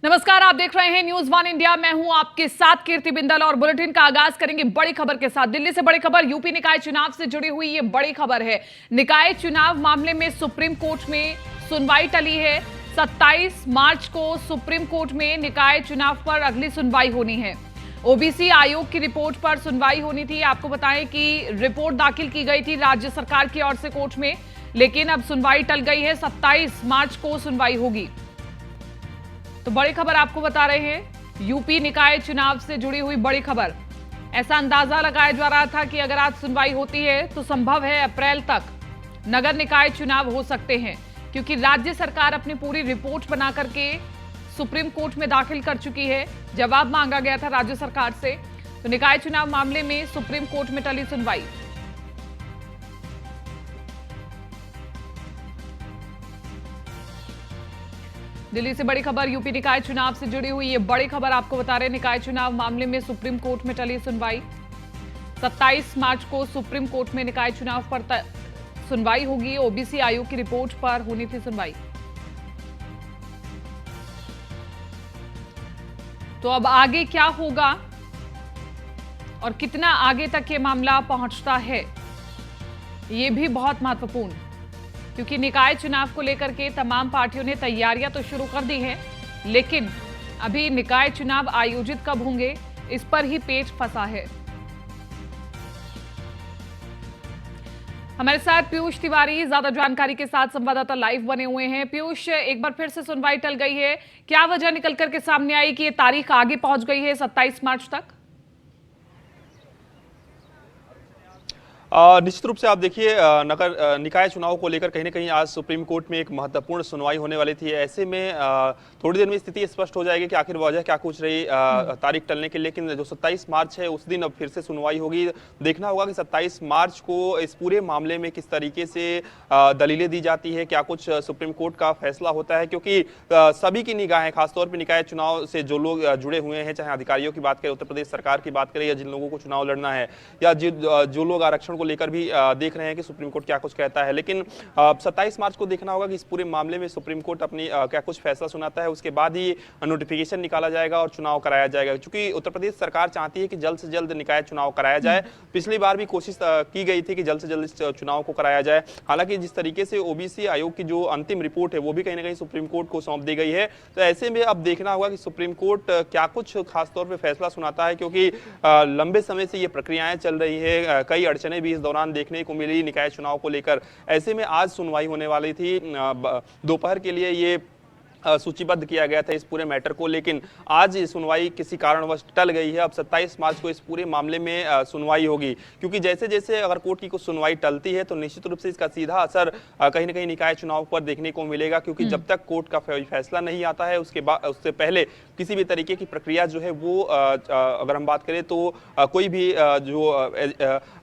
नमस्कार, आप देख रहे हैं न्यूज वन इंडिया। मैं हूं आपके साथ कीर्ति बिंदल और बुलेटिन का आगाज करेंगे बड़ी खबर के साथ। दिल्ली से बड़ी खबर, यूपी निकाय चुनाव से जुड़ी हुई ये बड़ी खबर है। निकाय चुनाव मामले में सुप्रीम कोर्ट में सुनवाई टली है। 27 मार्च को सुप्रीम कोर्ट में निकाय चुनाव पर अगली सुनवाई होनी है। ओबीसी आयोग की रिपोर्ट पर सुनवाई होनी थी। आपको बताएं कि रिपोर्ट दाखिल की गई थी राज्य सरकार की ओर से कोर्ट में, लेकिन अब सुनवाई टल गई है। 27 मार्च को सुनवाई होगी। तो बड़ी खबर आपको बता रहे हैं, यूपी निकाय चुनाव से जुड़ी हुई बड़ी खबर। ऐसा अंदाजा लगाया जा रहा था कि अगर आज सुनवाई होती है तो संभव है अप्रैल तक नगर निकाय चुनाव हो सकते हैं, क्योंकि राज्य सरकार अपनी पूरी रिपोर्ट बना करके सुप्रीम कोर्ट में दाखिल कर चुकी है। जवाब मांगा गया था राज्य सरकार से। तो निकाय चुनाव मामले में सुप्रीम कोर्ट में टली सुनवाई। दिल्ली से बड़ी खबर, यूपी निकाय चुनाव से जुड़ी हुई ये बड़ी खबर आपको बता रहे हैं। निकाय चुनाव मामले में सुप्रीम कोर्ट में टली सुनवाई। 27 मार्च को सुप्रीम कोर्ट में निकाय चुनाव पर सुनवाई होगी। ओबीसी आयोग की रिपोर्ट पर होनी थी सुनवाई। तो अब आगे क्या होगा और कितना आगे तक ये मामला पहुंचता है, ये भी बहुत महत्वपूर्ण, क्योंकि निकाय चुनाव को लेकर के तमाम पार्टियों ने तैयारियां तो शुरू कर दी हैं, लेकिन अभी निकाय चुनाव आयोजित कब होंगे, इस पर ही पेच फंसा है। हमारे साथ पीयूष तिवारी ज्यादा जानकारी के साथ संवाददाता लाइव बने हुए हैं। पीयूष, एक बार फिर से सुनवाई टल गई है, क्या वजह निकल करके सामने आई कि ये तारीख आगे पहुंच गई है 27 मार्च तक? निश्चित रूप से आप देखिए, नगर निकाय चुनाव को लेकर कहीं ना कहीं आज सुप्रीम कोर्ट में एक महत्वपूर्ण सुनवाई होने वाली थी। ऐसे में थोड़ी देर में स्थिति स्पष्ट हो जाएगी कि आखिर वजह क्या कुछ रही तारीख टलने की। लेकिन जो 27 मार्च है उस दिन अब फिर से सुनवाई होगी। देखना होगा कि 27 मार्च को इस पूरे मामले में किस तरीके से दलीलें दी जाती है, क्या कुछ सुप्रीम कोर्ट का फैसला होता है, क्योंकि सभी की निगाहें खासतौर पर निकाय चुनाव से जो लोग जुड़े हुए हैं, चाहे अधिकारियों की बात करें, उत्तर प्रदेश सरकार की बात करें, या जिन लोगों को चुनाव लड़ना है, या जो लोग आरक्षण को लेकर भी देख रहे हैं कि सुप्रीम कोर्ट क्या कुछ कहता है। लेकिन 27 मार्च को देखना होगा कि इस पूरे मामले में सुप्रीम कोर्ट अपनी क्या कुछ फैसला सुनाता है। उसके बाद ही नोटिफिकेशन निकाला जाएगा और चुनाव कराया जाएगा, क्योंकि उत्तर प्रदेश सरकार चाहती है कि जल्द से जल्द निकाय चुनाव कराया जाए। पिछली बार भी कोशिश की गई थी कि जल्द से जल्द इस चुनाव को कराया जाए। हालांकि जिस तरीके से ओबीसी आयोग की जो अंतिम रिपोर्ट है वो भी कहीं ना कहीं सुप्रीम कोर्ट को सौंप दी गई है। तो ऐसे में अब देखना होगा कि सुप्रीम कोर्ट क्या कुछ खासतौर पर फैसला सुनाता है, क्योंकि लंबे समय से ये प्रक्रियाएं चल रही है। कई अड़चने भी इस दौरान देखने को मिली निकाय चुनाव को लेकर। ऐसे में आज सुनवाई होने वाली थी। दोपहर के लिए ये सूचीबद्ध किया गया था इस पूरे मैटर को, लेकिन आज ये सुनवाई किसी कारणवश टल गई है। अब 27 मार्च को इस पूरे मामले में सुनवाई होगी, क्योंकि जैसे जैसे अगर कोर्ट की कुछ सुनवाई टलती है तो निश्चित रूप से इसका सीधा असर कहीं ना कहीं निकाय चुनाव पर देखने को मिलेगा, क्योंकि जब तक कोर्ट का फैसला नहीं आता है उससे पहले किसी भी तरीके की प्रक्रिया जो है वो अगर हम बात करें तो कोई भी जो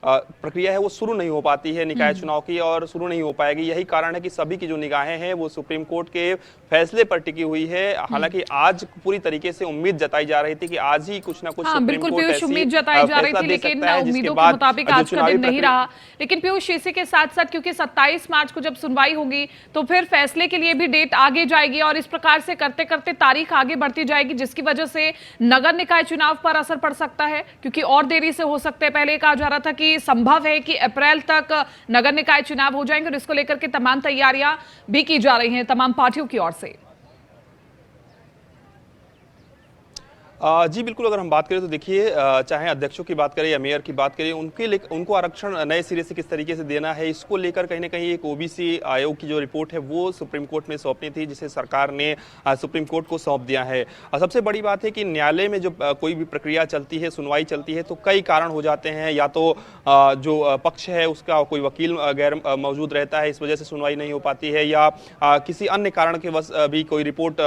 प्रक्रिया है वो शुरू नहीं हो पाती है निकाय चुनाव की, और शुरू नहीं हो पाएगी। यही कारण है कि सभी की जो निगाहें हैं वो सुप्रीम कोर्ट के फैसले पर टिकी हुई है। हालांकि आज पूरी तरीके से उम्मीद जताई जा रही थी कि आज ही कुछ ना कुछ सुप्रीम कोर्ट पीयूष, उम्मीद जताई जा रही थी, लेकिन उम्मीदों के मुताबिक आज का दिन नहीं रहा। लेकिन पीयूष, इसी के साथ साथ क्योंकि 27 मार्च को जब सुनवाई होगी तो फिर फैसले के लिए भी डेट आगे जाएगी, और इस प्रकार से करते करते तारीख आगे बढ़ती जाएगी, जिसकी वजह से नगर निकाय चुनाव पर असर पड़ सकता है, क्योंकि और देरी से हो सकते हैं। पहले कहा जा रहा था कि संभव है कि अप्रैल तक नगर निकाय चुनाव हो जाएंगे, और इसको लेकर के तमाम तैयारियां भी की जा रही हैं तमाम पार्टियों की ओर से। जी बिल्कुल, अगर हम बात करें तो देखिए, चाहे अध्यक्षों की बात करें या मेयर की बात करें, उनको आरक्षण नए सिरे से किस तरीके से देना है, इसको लेकर कहीं ना कहीं एक ओबीसी आयोग की जो रिपोर्ट है वो सुप्रीम कोर्ट में सौंपनी थी, जिसे सरकार ने सुप्रीम कोर्ट को सौंप दिया है। सबसे बड़ी बात है कि न्यायालय में जब कोई भी प्रक्रिया चलती है, सुनवाई चलती है, तो कई कारण हो जाते हैं। या तो जो पक्ष है उसका कोई वकील गैर मौजूद रहता है, इस वजह से सुनवाई नहीं हो पाती है, या किसी अन्य कारण के वश भी कोई रिपोर्ट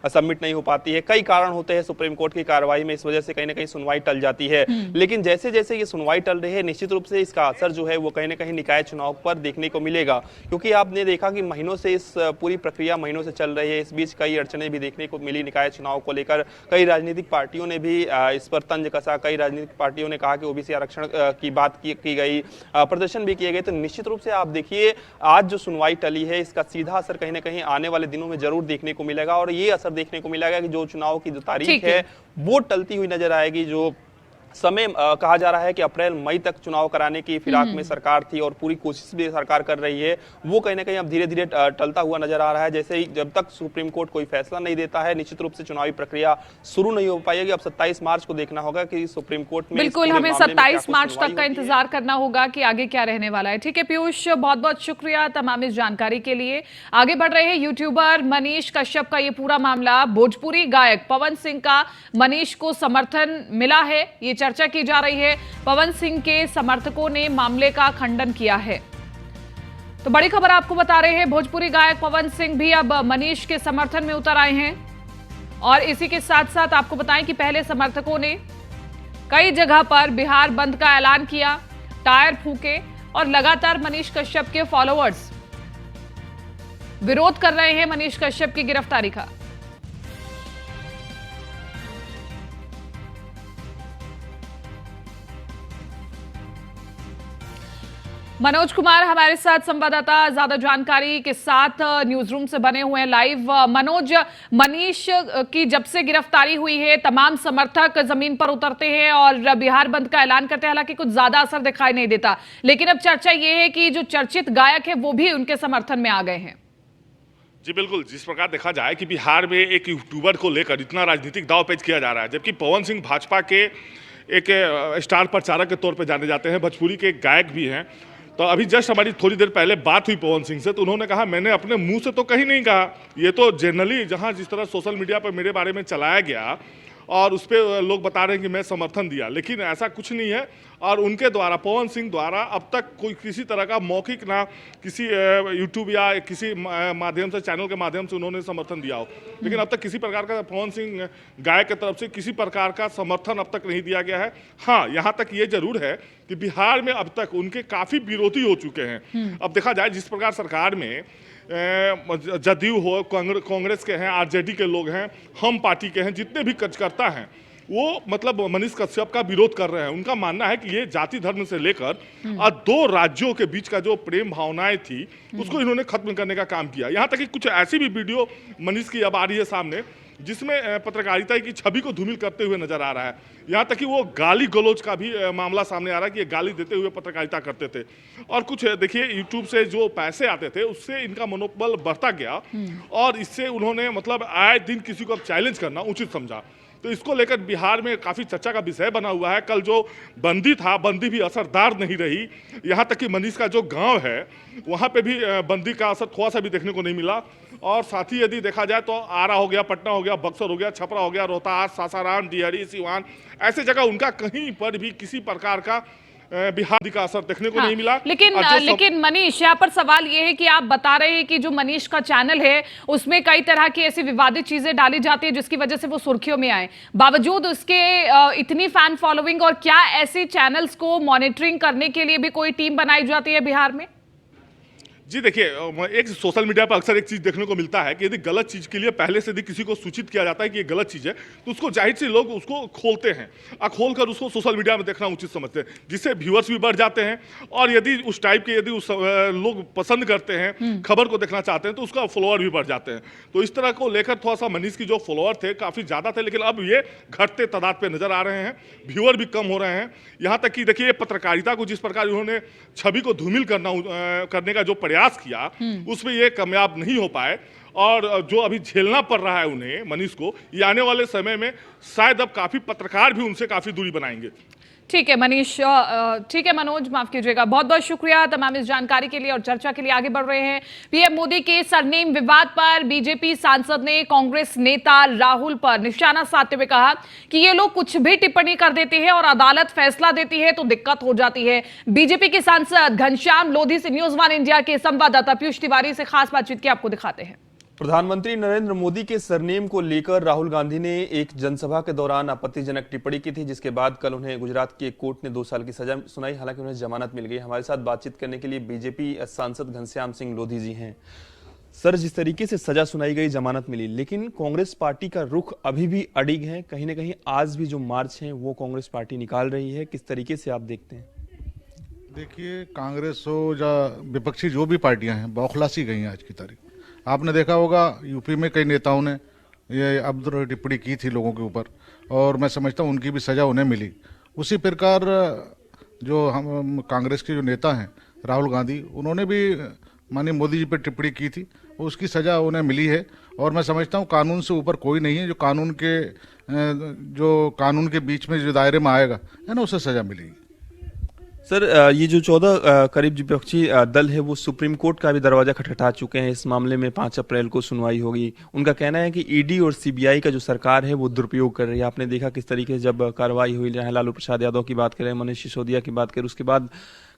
सबमिट नहीं हो पाती है। कई कारण होते हैं सुप्रीम कोर्ट के कार्रवाई में इस वजह से कहीं ना कहीं सुनवाई टल जाती है। लेकिन जैसे जैसे ये सुनवाई टल रही है, निश्चित रूप से इसका असर जो है वो कहीं ना कहीं निकाय चुनाव पर देखने को मिलेगा, क्योंकि आपने देखा कि महीनों से इस पूरी प्रक्रिया महीनों से चल रही है। इस बीच कई अड़चने भी देखने को मिली निकाय चुनाव को लेकर। कई राजनीतिक पार्टियों ने भी इस पर तंज कसा, कई राजनीतिक पार्टियों ने कहा कि ओबीसी आरक्षण की बात की गई, प्रदर्शन भी किए गए। तो निश्चित रूप से आप देखिए आज जो सुनवाई टली है इसका सीधा असर कहीं ना कहीं आने वाले दिनों में जरूर देखने को मिलेगा, और ये असर देखने को मिलेगा कि जो चुनाव की जो तारीख है वो टलती हुई नजर आएगी। जो समय कहा जा रहा है कि अप्रैल मई तक चुनाव कराने की फिराक में सरकार थी और पूरी कोशिश भी सरकार कर रही है, वो कहीं ना कहीं अब धीरे धीरे टलता हुआ नजर आ रहा है। जैसे ही जब तक सुप्रीम कोर्ट कोई फैसला नहीं देता है, निश्चित रूप से चुनावी प्रक्रिया शुरू नहीं हो पाएगी। अब 27 मार्च को देखना होगा कि सुप्रीम कोर्ट में बिल्कुल हमें 27 मार्च तक का इंतजार करना होगा कि आगे क्या रहने वाला है। ठीक है पीयूष, बहुत बहुत शुक्रिया तमाम इस जानकारी के लिए। आगे बढ़ रहे हैं यूट्यूबर मनीष कश्यप का ये पूरा मामला। भोजपुरी गायक पवन सिंह का मनीष को समर्थन मिला है, ये चर्चा की जा रही है। पवन सिंह के समर्थकों ने मामले का खंडन किया है। तो बड़ी खबर आपको बता रहे हैं, भोजपुरी गायक पवन सिंह भी अब मनीष के समर्थन में उतर आए हैं। और इसी के साथ साथ आपको बताएं कि पहले समर्थकों ने कई जगह पर बिहार बंद का ऐलान किया, टायर फूके, और लगातार मनीष कश्यप के फॉलोअर्स विरोध कर रहे हैं मनीष कश्यप की गिरफ्तारी का। मनोज कुमार हमारे साथ संवाददाता ज्यादा जानकारी के साथ न्यूज रूम से बने हुए हैं लाइव। मनोज, मनीष की जब से गिरफ्तारी हुई है तमाम समर्थक जमीन पर उतरते हैं और बिहार बंद का ऐलान करते हैं, हालांकि कुछ ज्यादा असर दिखाई नहीं देता, लेकिन अब चर्चा यह है कि जो चर्चित गायक है वो भी उनके समर्थन में आ गए हैं। जी बिल्कुल, जिस प्रकार देखा जाए कि बिहार में एक यूट्यूबर को लेकर इतना राजनीतिक दांवपेच किया जा रहा है, जबकि पवन सिंह भाजपा के एक स्टार प्रचारक के तौर पर जाने जाते हैं, भोजपुरी के गायक भी हैं। तो अभी जस्ट हमारी थोड़ी देर पहले बात हुई पवन सिंह से, तो उन्होंने कहा मैंने अपने मुंह से तो कहीं नहीं कहा, ये तो जनरली जहां जिस तरह सोशल मीडिया पर मेरे बारे में चलाया गया और उस पर लोग बता रहे हैं कि मैं समर्थन दिया, लेकिन ऐसा कुछ नहीं है। और उनके द्वारा, पवन सिंह द्वारा अब तक कोई किसी तरह का मौखिक ना किसी यूट्यूब या किसी माध्यम से, चैनल के माध्यम से उन्होंने समर्थन दिया हो, लेकिन अब तक किसी प्रकार का पवन सिंह गायक की तरफ से किसी प्रकार का समर्थन अब तक नहीं दिया गया है। हाँ, यहाँ तक ये जरूर है कि बिहार में अब तक उनके काफ़ी विरोधी हो चुके हैं। अब देखा जाए जिस प्रकार सरकार में जदयू हो, कांग्रेस के हैं, आरजेडी के लोग हैं, हम पार्टी के हैं, जितने भी कार्यकर्ता हैं वो मतलब मनीष कश्यप का विरोध कर रहे हैं। उनका मानना है कि ये जाति धर्म से लेकर और दो राज्यों के बीच का जो प्रेम भावनाएं थी उसको इन्होंने खत्म करने का काम किया। यहाँ तक कि कुछ ऐसी भी वीडियो मनीष की अब आ रही है सामने जिसमें पत्रकारिता की छवि को धूमिल करते हुए नजर आ रहा है। यहाँ तक कि वो गाली गलौज का भी मामला सामने आ रहा है कि ये गाली देते हुए पत्रकारिता करते थे। और कुछ देखिए यूट्यूब से जो पैसे आते थे उससे इनका मनोबल बढ़ता गया और इससे उन्होंने मतलब आए दिन किसी को अब चैलेंज करना उचित समझा। तो इसको लेकर बिहार में काफ़ी चर्चा का विषय बना हुआ है। कल जो बंदी था, बंदी भी असरदार नहीं रही। यहाँ तक कि मनीष का जो गांव है वहाँ पे भी बंदी का असर थोड़ा सा भी देखने को नहीं मिला। और साथ ही यदि देखा जाए तो आरा हो गया, पटना हो गया, बक्सर हो गया, छपरा हो गया, रोहतास, सासाराम, डिहरी, सिवान, ऐसे जगह उनका कहीं पर भी किसी प्रकार का बिहार का असर देखने को नहीं मिला। लेकिन मनीष, यहाँ पर सवाल ये है कि आप बता रहे हैं कि जो मनीष का चैनल है उसमें कई तरह की ऐसी विवादित चीजें डाली जाती है जिसकी वजह से वो सुर्खियों में आए, बावजूद उसके इतनी फैन फॉलोइंग, और क्या ऐसे चैनल्स को मॉनिटरिंग करने के लिए भी कोई टीम बनाई जाती है बिहार में? जी देखिए, एक सोशल मीडिया पर अक्सर एक चीज़ देखने को मिलता है कि यदि गलत चीज़ के लिए पहले से यदि किसी को सूचित किया जाता है कि ये गलत चीज़ है तो उसको जाहिर से लोग उसको खोलते हैं और खोलकर उसको सोशल मीडिया में देखना उचित समझते हैं, जिससे व्यूअर्स भी बढ़ जाते हैं। और यदि उस टाइप के यदि उस लोग पसंद करते हैं, खबर को देखना चाहते हैं, तो उसका फॉलोअर भी बढ़ जाते हैं। तो इस तरह को लेकर थोड़ा सा मनीष की जो फॉलोअर थे काफ़ी ज़्यादा थे, लेकिन अब ये घटते तादाद पर नजर आ रहे हैं, व्यूअर भी कम हो रहे हैं। यहाँ तक कि देखिए पत्रकारिता को जिस प्रकार उन्होंने छवि को धूमिल करने का जो प्रयास किया उसमें ये कामयाब नहीं हो पाए। और जो अभी झेलना पड़ रहा है उन्हें, मनीष को, ये आने वाले समय में शायद अब काफी पत्रकार भी उनसे काफी दूरी बनाएंगे। ठीक है मनीष, ठीक है मनोज, माफ कीजिएगा, बहुत बहुत शुक्रिया तमाम इस जानकारी के लिए। और चर्चा के लिए आगे बढ़ रहे हैं। पीएम मोदी के सरनेम विवाद पर बीजेपी सांसद ने कांग्रेस नेता राहुल पर निशाना साधते हुए कहा कि ये लोग कुछ भी टिप्पणी कर देते हैं और अदालत फैसला देती है तो दिक्कत हो जाती है। बीजेपी के सांसद घनश्याम लोधी से न्यूज़ 1 इंडिया के संवाददाता पीयूष तिवारी से खास बातचीत की आपको दिखाते हैं। प्रधानमंत्री नरेंद्र मोदी के सरनेम को लेकर राहुल गांधी ने एक जनसभा के दौरान आपत्तिजनक टिप्पणी की थी, जिसके बाद कल उन्हें गुजरात की एक कोर्ट ने 2 साल की सजा सुनाई। हालांकि उन्हें जमानत मिल गई। हमारे साथ बातचीत करने के लिए बीजेपी सांसद घनश्याम सिंह लोधी जी हैं। सर, जिस तरीके से सजा सुनाई गई, जमानत मिली, लेकिन कांग्रेस पार्टी का रुख अभी भी अडिग है। कहीं ना कहीं आज भी जो मार्च है वो कांग्रेस पार्टी निकाल रही है। किस तरीके से आप देखते हैं? देखिए, कांग्रेस हो या विपक्षी जो भी पार्टियां हैं बौखलासी गई हैं आज की तारीख। आपने देखा होगा यूपी में कई नेताओं ने ये अभद्र टिप्पणी की थी लोगों के ऊपर, और मैं समझता हूं उनकी भी सजा उन्हें मिली। उसी प्रकार जो हम कांग्रेस के जो नेता हैं राहुल गांधी, उन्होंने भी माननीय मोदी जी पर टिप्पणी की थी, उसकी सजा उन्हें मिली है। और मैं समझता हूं कानून से ऊपर कोई नहीं है। जो कानून के बीच में जो दायरे में आएगा है ना, उसे सजा मिलेगी। सर, ये जो 14 करीब विपक्षी दल है वो सुप्रीम कोर्ट का भी दरवाजा खटखटा चुके हैं। इस मामले में 5 अप्रैल को सुनवाई होगी। उनका कहना है कि ईडी और सीबीआई का जो सरकार है वो दुरुपयोग कर रही है। आपने देखा किस तरीके से जब कार्रवाई हुई, चाहे लालू प्रसाद यादव की बात करें, मनीष सिसोदिया की बात करें, उसके बाद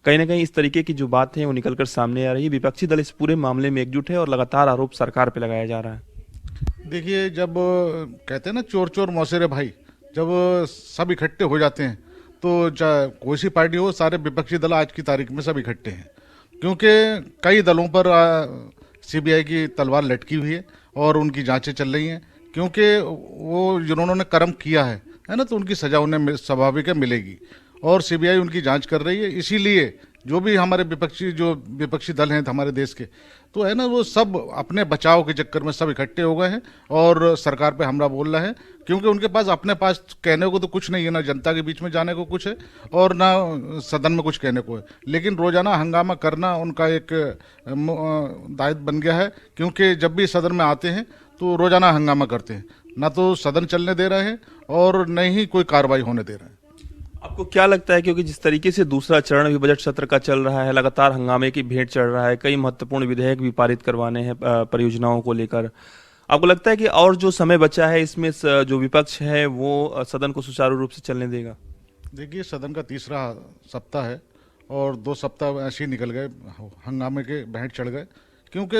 कहीं ना कहीं इस तरीके की जो बात है वो निकलकर सामने आ रही है। विपक्षी दल इस पूरे मामले में एकजुट है और लगातार आरोप सरकार पर लगाया जा रहा है। देखिए, जब कहते हैं ना चोर चोर मौसेरे भाई, जब सब इकट्ठे हो जाते हैं तो चाहे कोई सी पार्टी हो, सारे विपक्षी दल आज की तारीख में सब इकट्ठे हैं। क्योंकि कई दलों पर सीबीआई की तलवार लटकी हुई है और उनकी जांचें चल रही हैं। क्योंकि वो जिन्होंने कर्म किया है ना, तो उनकी सजा उन्हें स्वाभाविक है मिलेगी, और सीबीआई उनकी जांच कर रही है। इसीलिए जो भी हमारे विपक्षी दल हैं हमारे देश के, तो है ना, वो सब अपने बचाव के चक्कर में सब इकट्ठे हो गए हैं और सरकार पे हमला बोल रहे हैं। क्योंकि उनके पास अपने पास कहने को तो कुछ नहीं है, ना जनता के बीच में जाने को कुछ है और ना सदन में कुछ कहने को है। लेकिन रोजाना हंगामा करना उनका एक दायित्व बन गया है। क्योंकि जब भी सदन में आते हैं तो रोजाना हंगामा करते हैं, ना तो सदन चलने दे रहे हैं और न ही कोई कार्रवाई होने दे रहे हैं। आपको क्या लगता है, क्योंकि जिस तरीके से दूसरा चरण भी बजट सत्र का चल रहा है, लगातार हंगामे की भेंट चढ़ रहा है, कई महत्वपूर्ण विधेयक भी पारित करवाने हैं परियोजनाओं को लेकर, आपको लगता है कि और जो समय बचा है इसमें जो विपक्ष है वो सदन को सुचारू रूप से चलने देगा? देखिए, सदन का तीसरा सप्ताह है और 2 सप्ताह ऐसे ही निकल गए, हंगामे के भेंट चढ़ गए। क्योंकि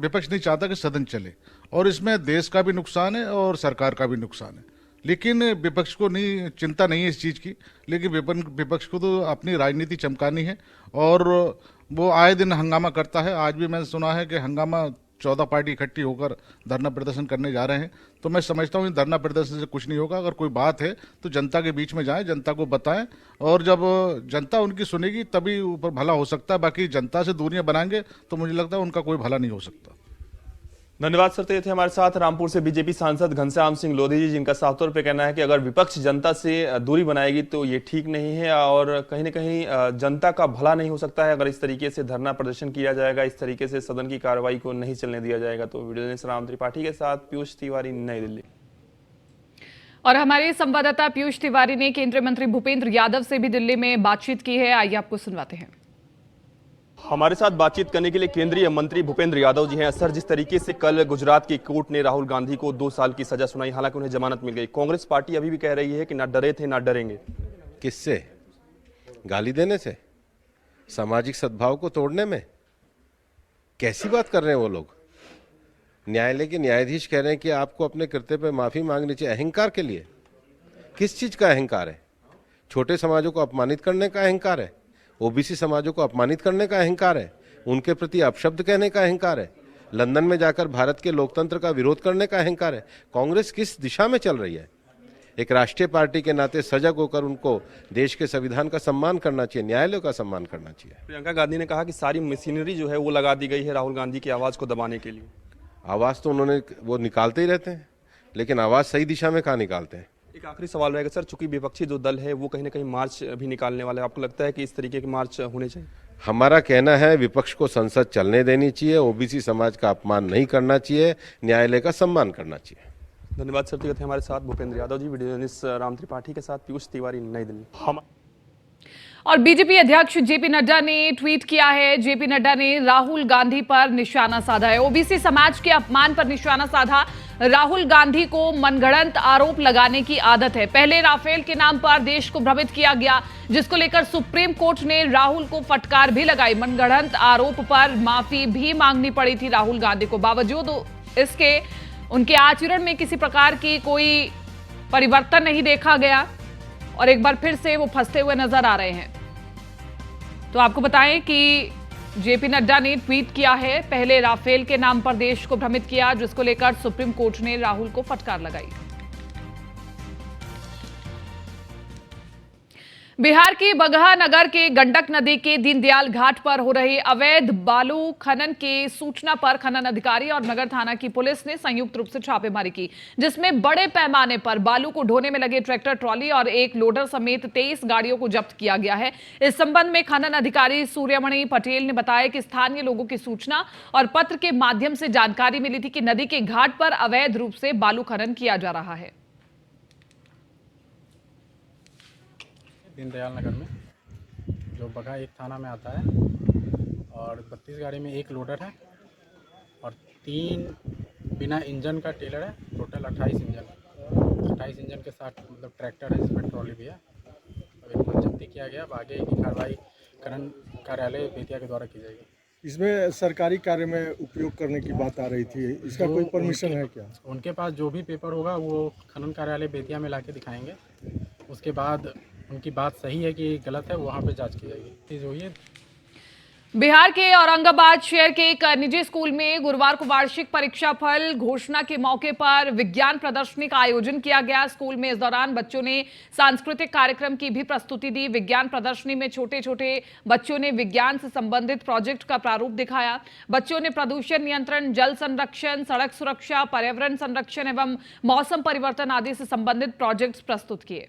विपक्ष नहीं चाहता कि सदन चले, और इसमें देश का भी नुकसान है और सरकार का भी नुकसान है। लेकिन विपक्ष को नहीं चिंता नहीं है इस चीज़ की। लेकिन विपक्ष को तो अपनी राजनीति चमकानी है और वो आए दिन हंगामा करता है। आज भी मैंने सुना है कि हंगामा 14 पार्टी इकट्ठी होकर धरना प्रदर्शन करने जा रहे हैं। तो मैं समझता हूँ इन धरना प्रदर्शन से कुछ नहीं होगा। अगर कोई बात है तो जनता के बीच में जाएं, जनता को बताएं, और जब जनता उनकी सुनेगी तभी ऊपर भला हो सकता है। बाकी जनता से दूरियां बनाएंगे तो मुझे लगता है उनका कोई भला नहीं हो सकता। धन्यवाद सर। तो ये थे हमारे साथ रामपुर से बीजेपी सांसद घनश्याम सिंह लोधी जी, जिनका साफ तौर पे कहना है कि अगर विपक्ष जनता से दूरी बनाएगी तो ये ठीक नहीं है और कहीं ना कहीं जनता का भला नहीं हो सकता है अगर इस तरीके से धरना प्रदर्शन किया जाएगा, इस तरीके से सदन की कार्रवाई को नहीं चलने दिया जाएगा। तो वीडियो जर्नलिस्ट राम त्रिपाठी के साथ पीयूष तिवारी, नई दिल्ली। और हमारे संवाददाता पीयूष तिवारी ने केंद्रीय मंत्री भूपेंद्र यादव से भी दिल्ली में बातचीत की है। आइए आपको सुनवाते हैं। हमारे साथ बातचीत करने के लिए केंद्रीय मंत्री भूपेंद्र यादव जी हैं। सर, जिस तरीके से कल गुजरात की कोर्ट ने राहुल गांधी को 2 साल की सजा सुनाई, हालांकि उन्हें जमानत मिल गई, कांग्रेस पार्टी अभी भी कह रही है कि ना डरे थे ना डरेंगे। किससे? गाली देने से? सामाजिक सद्भाव को तोड़ने में? कैसी बात कर रहे हैं वो लोग? न्यायालय के न्यायाधीश कह रहे हैं कि आपको अपने कृत्य पर माफी मांगनी चाहिए। अहंकार के लिए? किस चीज का अहंकार है? छोटे समाजों को अपमानित करने का अहंकार है? ओबीसी समाजों को अपमानित करने का अहंकार है? उनके प्रति अपशब्द कहने का अहंकार है? लंदन में जाकर भारत के लोकतंत्र का विरोध करने का अहंकार है? कांग्रेस किस दिशा में चल रही है? एक राष्ट्रीय पार्टी के नाते सजग होकर उनको देश के संविधान का सम्मान करना चाहिए, न्यायालयों का सम्मान करना चाहिए। प्रियंका गांधी ने कहा कि सारी मशीनरी जो है वो लगा दी गई है राहुल गांधी की आवाज को दबाने के लिए। आवाज तो उन्होंने वो निकालते ही रहते हैं, लेकिन आवाज सही दिशा में कहाँ निकालते हैं? एक आखिरी सवाल रहेगा सर, चूंकि विपक्षी जो दल है वो कहीं ना कहीं मार्च भी निकालने वाला है, आपको लगता है कि इस तरीके के मार्च होने चाहिए? हमारा कहना है विपक्ष को संसद चलने देनी चाहिए, ओबीसी समाज का अपमान नहीं करना चाहिए, न्यायालय का सम्मान करना चाहिए। धन्यवाद सर। तो हमारे साथ भूपेंद्र यादव जी, वीडियो जर्नलिस्ट राम त्रिपाठी के साथ पीयूष तिवारी, नई दिल्ली। और बीजेपी अध्यक्ष जेपी नड्डा ने ट्वीट किया है। जेपी नड्डा ने राहुल गांधी पर निशाना साधा है। ओबीसी समाज के अपमान पर निशाना साधा। राहुल गांधी को मनगढ़ंत आरोप लगाने की आदत है। पहले राफेल के नाम पर देश को भ्रमित किया गया, जिसको लेकर सुप्रीम कोर्ट ने राहुल को फटकार भी लगाई। मनगढ़ंत आरोप पर माफी भी मांगनी पड़ी थी राहुल गांधी को। इसके उनके आचरण में किसी प्रकार की कोई परिवर्तन नहीं देखा गया और एक बार फिर से वो फंसते हुए नजर आ रहे हैं। तो आपको बताएं कि जेपी नड्डा ने ट्वीट किया है, पहले राफेल के नाम पर देश को भ्रमित किया, जिसको लेकर सुप्रीम कोर्ट ने राहुल को फटकार लगाई। बिहार की बगहा नगर के गंडक नदी के दीनदयाल घाट पर हो रहे अवैध बालू खनन के सूचना पर खनन अधिकारी और नगर थाना की पुलिस ने संयुक्त रूप से छापेमारी की, जिसमें बड़े पैमाने पर बालू को ढोने में लगे ट्रैक्टर ट्रॉली और एक लोडर समेत 23 गाड़ियों को जब्त किया गया है। इस संबंध में खनन अधिकारी सूर्यमणि पटेल ने बताया कि स्थानीय लोगों की सूचना और पत्र के माध्यम से जानकारी मिली थी कि नदी के घाट पर अवैध रूप से बालू खनन किया जा रहा है। दीनदयाल नगर में जो बगहा एक थाना में आता है और 32 गाड़ी में एक लोडर है और 3 बिना इंजन का टेलर है। टोटल 28 इंजन के साथ मतलब ट्रैक्टर है, जिसमें ट्रॉली भी है। अब इनको जब्ती किया गया। अब आगे की कार्रवाई खनन कार्यालय बेतिया के द्वारा की जाएगी। इसमें सरकारी कार्य में उपयोग करने की बात आ रही थी, इसका कोई परमिशन है क्या? उनके पास जो भी पेपर होगा वो खनन कार्यालय बेतिया में लाके दिखाएंगे। उसके बाद उनकी बात सही है कि गलत है, वहाँ पे जांच की जाएगी। जो ये बिहार के औरंगाबाद शहर के एक निजी स्कूल में गुरुवार को वार्षिक परीक्षा फल घोषणा के मौके पर विज्ञान प्रदर्शनी का आयोजन किया गया। स्कूल में इस दौरान बच्चों ने सांस्कृतिक कार्यक्रम की भी प्रस्तुति दी। विज्ञान प्रदर्शनी में छोटे छोटे बच्चों ने विज्ञान से संबंधित प्रोजेक्ट का प्रारूप दिखाया। बच्चों ने प्रदूषण नियंत्रण, जल संरक्षण, सड़क सुरक्षा, पर्यावरण संरक्षण एवं मौसम परिवर्तन आदि से संबंधित प्रोजेक्ट्स प्रस्तुत किए।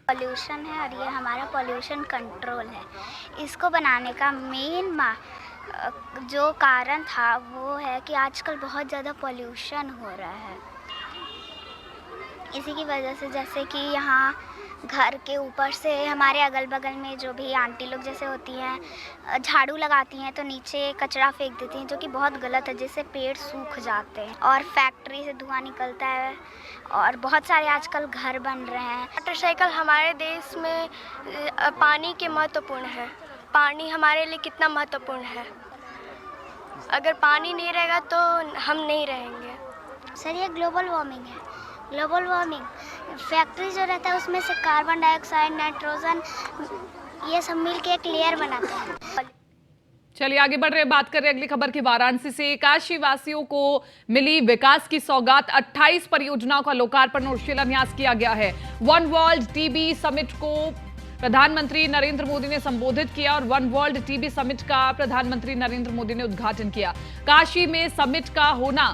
पॉल्यूशन है और ये हमारा पॉल्यूशन कंट्रोल है। इसको बनाने का मेन जो कारण था वो है कि आजकल बहुत ज़्यादा पॉल्यूशन हो रहा है। इसी की वजह से जैसे कि यहाँ घर के ऊपर से हमारे अगल बगल में जो भी आंटी लोग जैसे होती हैं झाड़ू लगाती हैं तो नीचे कचरा फेंक देती हैं, जो कि बहुत गलत है, जिससे पेड़ सूख जाते हैं और फैक्ट्री से धुआं निकलता है और बहुत सारे आजकल घर बन रहे हैं। मोटरसाइकिल हमारे देश में पानी के महत्वपूर्ण है। पानी हमारे लिए कितना महत्वपूर्ण है, अगर पानी नहीं रहेगा तो हम नहीं रहेंगे। सर ये ग्लोबल वार्मिंग है। ग्लोबल वार्मिंग फैक्ट्री जो रहता है उसमें से कार्बन डाइऑक्साइड, नाइट्रोजन ये सब मिल के एक लेयर बनाते हैं। चलिए आगे बढ़ रहे, बात कर रहे अगली खबर की। वाराणसी से काशी वासियों को मिली विकास की सौगात। 28 परियोजनाओं का लोकार्पण और शिलान्यास किया गया है। वन वर्ल्ड टीबी समिट को प्रधानमंत्री नरेंद्र मोदी ने संबोधित किया और वन वर्ल्ड टीबी समिट का प्रधानमंत्री नरेंद्र मोदी ने उद्घाटन किया। काशी में समिट का होना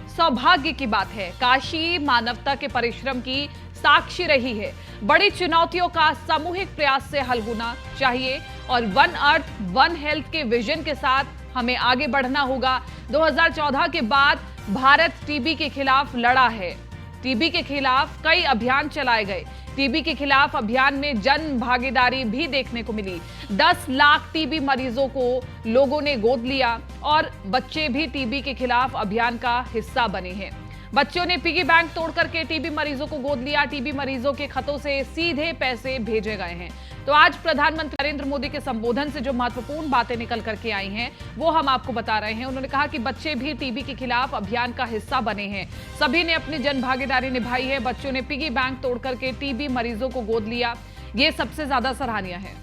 सौभाग्य की बात है। काशी मानवता के परिश्रम की साक्षी रही है। बड़ी चुनौतियों का सामूहिक प्रयास से हल होना चाहिए और वन अर्थ वन हेल्थ के विजन के साथ हमें आगे बढ़ना होगा। 2014 के बाद भारत टीबी के खिलाफ लड़ा है। टीबी के खिलाफ कई अभियान चलाए गए। टीबी के खिलाफ अभियान में जन भागीदारी भी देखने को मिली। 10 लाख टीबी मरीजों को लोगों ने गोद लिया और बच्चे भी टीबी के खिलाफ अभियान का हिस्सा बने हैं। बच्चों ने पिगी बैंक तोड़ करके टीबी मरीजों को गोद लिया। टीबी मरीजों के खातों से सीधे पैसे भेजे गए हैं। तो आज प्रधानमंत्री नरेंद्र मोदी के संबोधन से जो महत्वपूर्ण बातें निकल करके आई हैं वो हम आपको बता रहे हैं। उन्होंने कहा कि बच्चे भी टीबी के खिलाफ अभियान का हिस्सा बने हैं। सभी ने अपनी जन भागीदारी निभाई है। बच्चों ने पिगी बैंक तोड़ करके टीबी मरीजों को गोद लिया। ये सबसे ज्यादा सराहनीय है।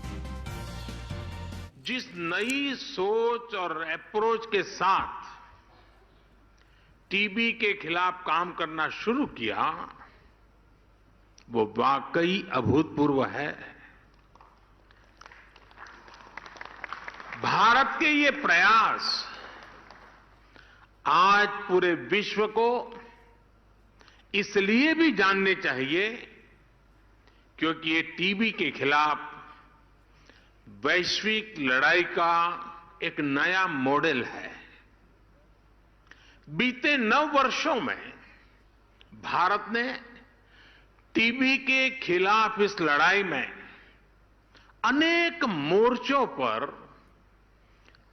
जिस नई सोच और अप्रोच के साथ टीबी के खिलाफ काम करना शुरू किया वो वाकई अभूतपूर्व है। भारत के ये प्रयास आज पूरे विश्व को इसलिए भी जानने चाहिए क्योंकि ये टीबी के खिलाफ वैश्विक लड़ाई का एक नया मॉडल है। बीते 9 वर्षों में भारत ने टीबी के खिलाफ इस लड़ाई में अनेक मोर्चों पर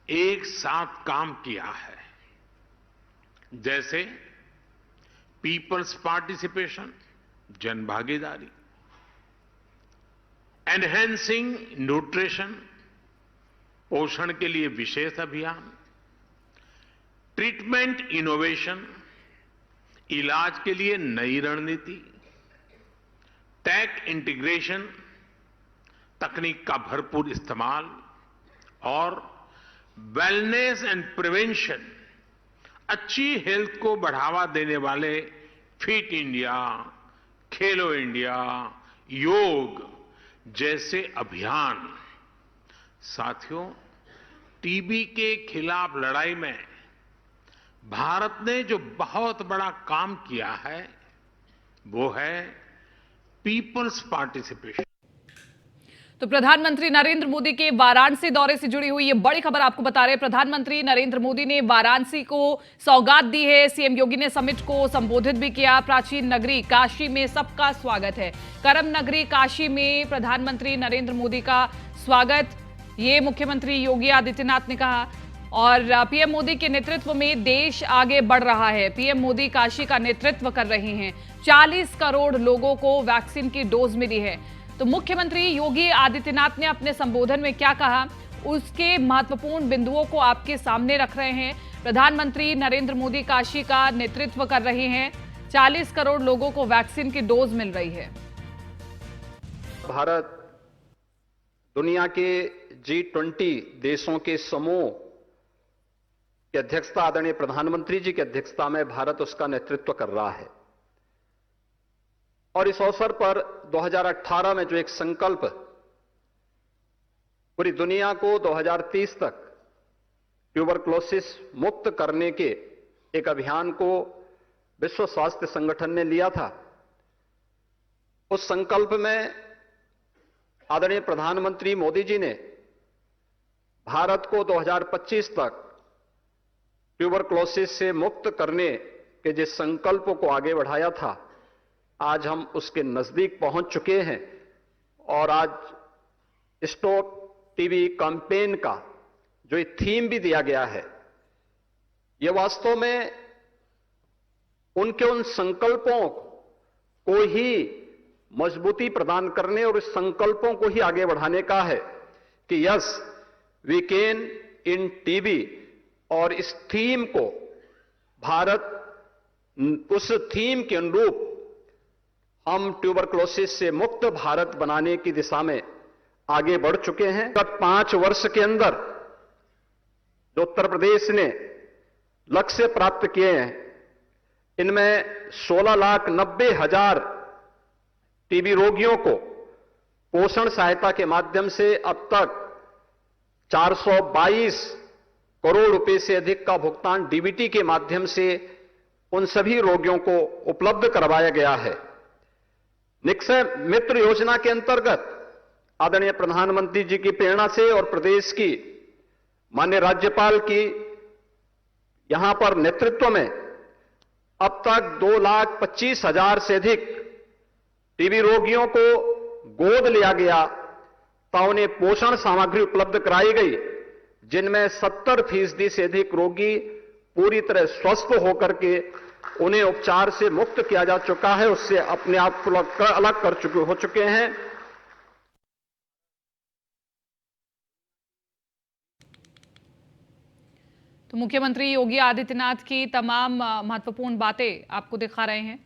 एक साथ काम किया है, जैसे पीपल्स पार्टिसिपेशन, जन भागीदारी, एनहेंसिंग न्यूट्रिशन, पोषण के लिए विशेष अभियान, ट्रीटमेंट इनोवेशन, इलाज के लिए नई रणनीति, टेक इंटीग्रेशन, तकनीक का भरपूर इस्तेमाल और वेलनेस एंड प्रिवेंशन, अच्छी हेल्थ को बढ़ावा देने वाले फिट इंडिया, खेलो इंडिया, योग जैसे अभियान। साथियों, टीबी के खिलाफ लड़ाई में भारत ने जो बहुत बड़ा काम किया है वो है पीपल्स पार्टिसिपेशन। तो प्रधानमंत्री नरेंद्र मोदी के वाराणसी दौरे से जुड़ी हुई ये बड़ी खबर आपको बता रहे हैं। प्रधानमंत्री नरेंद्र मोदी ने वाराणसी को सौगात दी है। सीएम योगी ने समिट को संबोधित भी किया। प्राचीन नगरी काशी में सबका स्वागत है। कर्म नगरी काशी में प्रधानमंत्री नरेंद्र मोदी का स्वागत, ये मुख्यमंत्री योगी आदित्यनाथ ने कहा। और पीएम मोदी के नेतृत्व में देश आगे बढ़ रहा है। पीएम मोदी काशी का नेतृत्व कर रहे हैं। 40 करोड़ लोगों को वैक्सीन की डोज मिली है। तो मुख्यमंत्री योगी आदित्यनाथ ने अपने संबोधन में क्या कहा, उसके महत्वपूर्ण बिंदुओं को आपके सामने रख रहे हैं। प्रधानमंत्री नरेंद्र मोदी काशी का नेतृत्व कर रहे हैं। 40 करोड़ लोगों को वैक्सीन की डोज मिल रही है। भारत दुनिया के G20 देशों के समूह की अध्यक्षता आदरणीय प्रधानमंत्री जी की अध्यक्षता में भारत उसका नेतृत्व कर रहा है। और इस अवसर पर 2018 में जो एक संकल्प पूरी दुनिया को 2030 तक ट्यूबरक्लोसिस मुक्त करने के एक अभियान को विश्व स्वास्थ्य संगठन ने लिया था, उस संकल्प में आदरणीय प्रधानमंत्री मोदी जी ने भारत को 2025 तक ट्यूबरक्लोसिस से मुक्त करने के जिस संकल्प को आगे बढ़ाया था, आज हम उसके नजदीक पहुंच चुके हैं। और आज स्टॉप टीबी कैंपेन का जो एक थीम भी दिया गया है, यह वास्तव में उनके उन संकल्पों को ही मजबूती प्रदान करने और इस संकल्पों को ही आगे बढ़ाने का है कि yes we can end TB. और इस थीम को भारत, उस थीम के अनुरूप हम ट्यूबरक्लोसिस से मुक्त भारत बनाने की दिशा में आगे बढ़ चुके हैं। गत 5 वर्ष के अंदर जो उत्तर प्रदेश ने लक्ष्य प्राप्त किए हैं, इनमें 16,90,000 टीबी रोगियों को पोषण सहायता के माध्यम से अब तक 422 करोड़ रुपए से अधिक का भुगतान डीबीटी के माध्यम से उन सभी रोगियों को उपलब्ध करवाया गया है। निक्षय मित्र योजना के अंतर्गत आदरणीय प्रधानमंत्री जी की प्रेरणा से और प्रदेश की माननीय राज्यपाल की यहां पर नेतृत्व में अब तक 2,25,000 से अधिक टीबी रोगियों को गोद लिया गया, तो उन्हें पोषण सामग्री उपलब्ध कराई गई, जिनमें 70% से अधिक रोगी पूरी तरह स्वस्थ होकर के उन्हें उपचार से मुक्त किया जा चुका है, उससे अपने आप को अलग हो चुके हैं। तो मुख्यमंत्री योगी आदित्यनाथ की तमाम महत्वपूर्ण बातें आपको दिखा रहे हैं।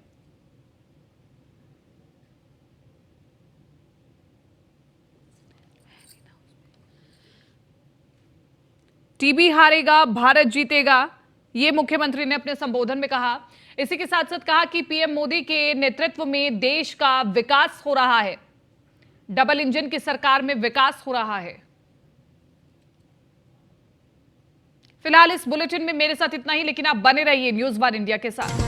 टीबी हारेगा, भारत जीतेगा, ये मुख्यमंत्री ने अपने संबोधन में कहा। इसी के साथ साथ कहा कि पीएम मोदी के नेतृत्व में देश का विकास हो रहा है। डबल इंजन की सरकार में विकास हो रहा है। फिलहाल इस बुलेटिन में मेरे साथ इतना ही, लेकिन आप बने रहिए न्यूज़ 1 इंडिया के साथ।